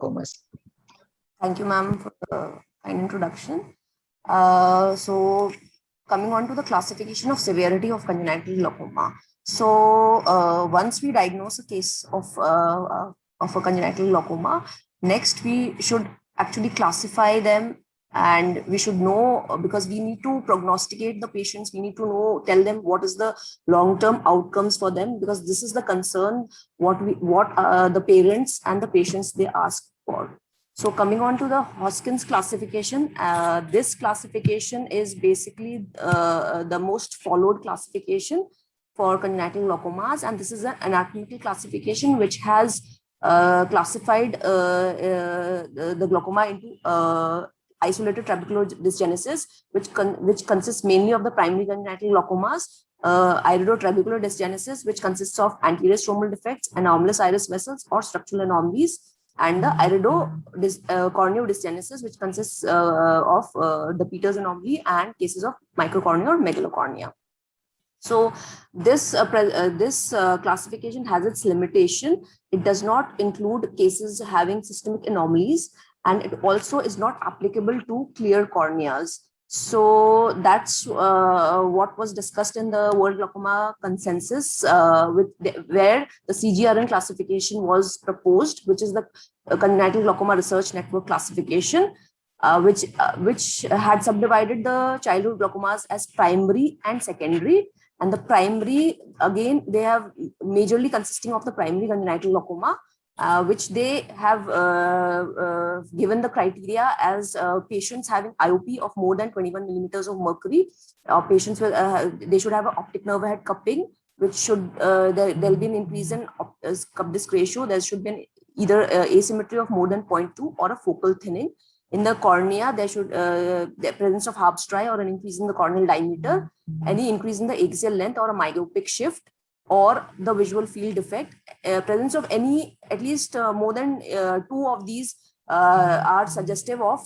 glaucomas. Thank you, ma'am, for the kind introduction. So, coming on to the classification of severity of congenital glaucoma. So, once we diagnose a case of a congenital glaucoma, next we should actually classify them, and we should know, because we need to prognosticate the patients. We need to know, tell them what is the long-term outcomes for them, because this is the concern what the parents and the patients they ask for. So coming on to the Hoskins classification, this classification is basically the most followed classification for congenital glaucomas, and this is an anatomical classification which has classified the glaucoma into isolated trabecular dysgenesis, which consists mainly of the primary congenital glaucomas, iridotrabecular dysgenesis, which consists of anterior stromal defects, anomalous iris vessels or structural anomalies, and the iridocorneal dysgenesis, which consists of the Peters anomaly and cases of microcornea or megalocornea. So this classification has its limitation. It does not include cases having systemic anomalies, and it also is not applicable to clear corneas. So that's what was discussed in the World Glaucoma Consensus, where the CGRN classification was proposed, which is the Congenital Glaucoma Research Network classification, which had subdivided the childhood glaucomas as primary and secondary. And the primary, again, they have majorly consisting of the primary congenital glaucoma, which they have given the criteria as patients having IOP of more than 21 millimeters of mercury, patients with, they should have an optic nerve head cupping, which should, there'll be an increase in cup disc ratio. There should be either asymmetry of more than 0.2 or a focal thinning. In the cornea, there should the presence of Harp's triad or an increase in the corneal diameter, any increase in the axial length or a myopic shift, or the visual field defect. Presence of any, at least more than two of these are suggestive of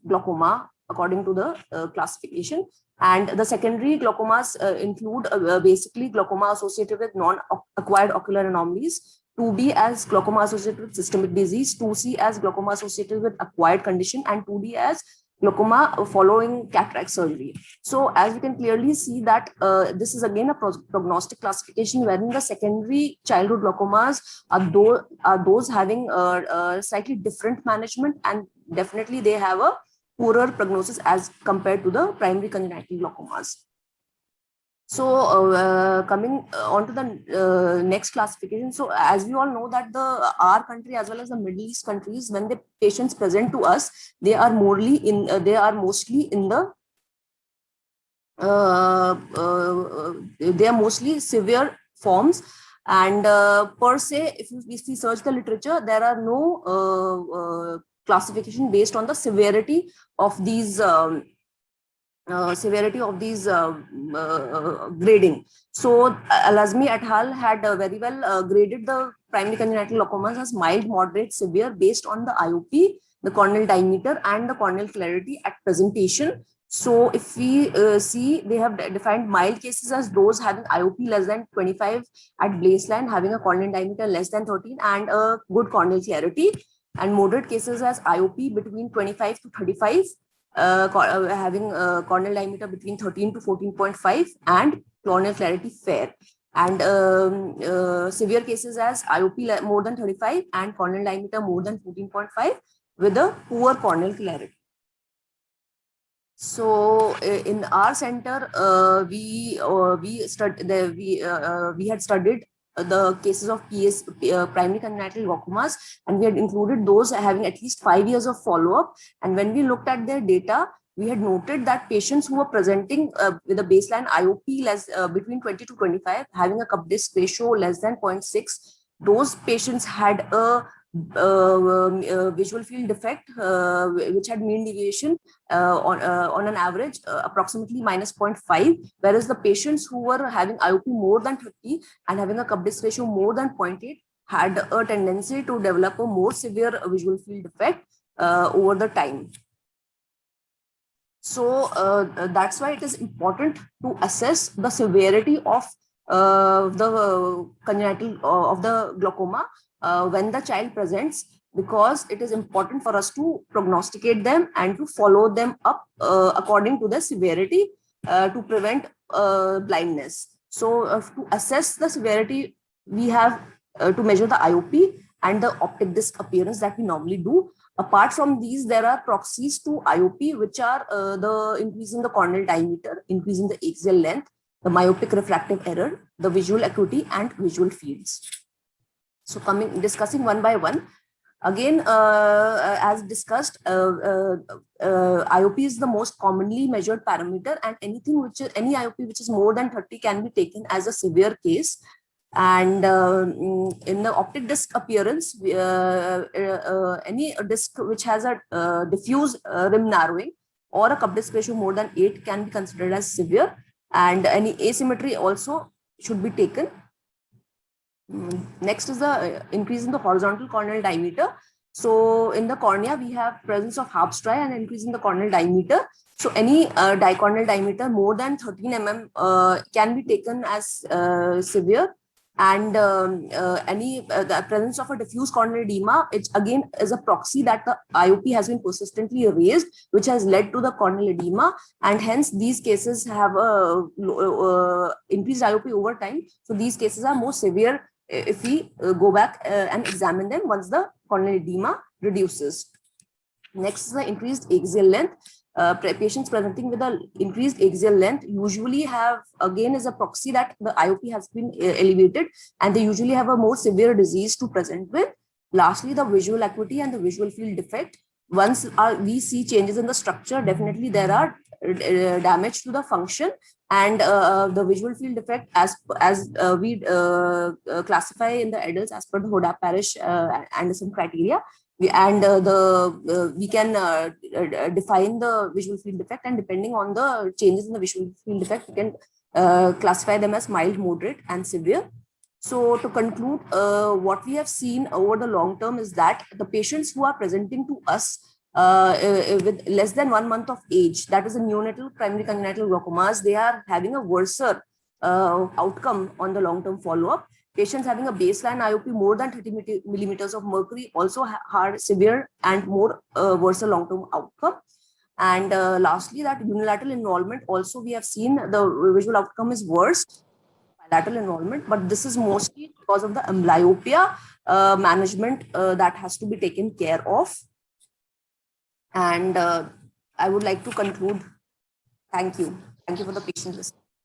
glaucoma according to the classification. And the secondary glaucomas include basically glaucoma associated with non-acquired ocular anomalies, 2B as glaucoma associated with systemic disease, 2C as glaucoma associated with acquired condition, and 2D as glaucoma following cataract surgery. So as you can clearly see that this is again a prognostic classification, wherein the secondary childhood glaucomas are those having slightly different management, and definitely they have a poorer prognosis as compared to the primary congenital glaucomas. So coming on to the next classification. So as we all know that our country as well as the Middle East countries, when the patients present to us, they are mostly in the they are mostly severe forms. And per se, if we search the literature, there are no classification based on the severity of these grading. So Al-Azmi et al. Had very well graded the primary congenital glaucomas as mild, moderate, severe based on the IOP, the corneal diameter, and the corneal clarity at presentation. So if we see, they have defined mild cases as those having IOP less than 25 at baseline, having a corneal diameter less than 13 and a good corneal clarity, and moderate cases as IOP between 25 to 35, having corneal diameter between 13 to 14.5 and corneal clarity fair. And severe cases as IOP more than 35 and corneal diameter more than 14.5 with a poor corneal clarity. So in our center, we had studied the cases of primary congenital glaucomas, and we had included those having at least 5 years of follow-up. And when we looked at their data, we had noted that patients who were presenting with a baseline IOP between 20 to 25, having a cup disc ratio less than 0.6, those patients had a visual field defect which had mean deviation on an average approximately minus 0.5, whereas the patients who were having IOP more than 30 and having a cup disc ratio more than 0.8 had a tendency to develop a more severe visual field defect over the time. So that's why it is important to assess the severity of the congenital of the glaucoma when the child presents, because it is important for us to prognosticate them and to follow them up according to the severity to prevent blindness. So to assess the severity, we have to measure the IOP and the optic disc appearance that we normally do. Apart from these, there are proxies to IOP, which are the increase in the corneal diameter, increase in the axial length, the myopic refractive error, the visual acuity, and visual fields. So discussing one by one. Again, as discussed, IOP is the most commonly measured parameter, and any IOP which is more than 30 can be taken as a severe case. And in the optic disc appearance, any disc which has a diffuse rim narrowing or a cup disc ratio more than 8 can be considered as severe, and any asymmetry also should be taken. Next is the increase in the horizontal corneal diameter. So in the cornea, we have presence of Harp's triad and increase in the corneal diameter. So any dicorneal diameter more than 13 mm can be taken as severe. And the presence of a diffuse corneal edema, it again is a proxy that the IOP has been persistently raised, which has led to the corneal edema, and hence these cases have a increased IOP over time. So these cases are more severe if we go back and examine them once the corneal edema reduces. Next is the increased axial length. Patients presenting with an increased axial length usually have, again, is a proxy that the IOP has been elevated, and they usually have a more severe disease to present with. Lastly, the visual acuity and the visual field defect. Once we see changes in the structure, definitely there are damage to the function, and the visual field defect, as we classify in the adults as per the Hoda-Parrish Anderson criteria. We can define the visual field defect, and depending on the changes in the visual field defect, we can classify them as mild, moderate, and severe. So to conclude, what we have seen over the long term is that the patients who are presenting to us with less than 1 month of age, that is a neonatal primary congenital glaucomas, they are having a worse outcome on the long-term follow-up. Patients having a baseline IOP more than 30 millimeters of mercury also had severe and more worse long-term outcome. And lastly, that unilateral involvement also we have seen the visual outcome is worse bilateral involvement, but this is mostly because of the amblyopia management that has to be taken care of. And I would like to conclude. Thank you. Thank you for the patience.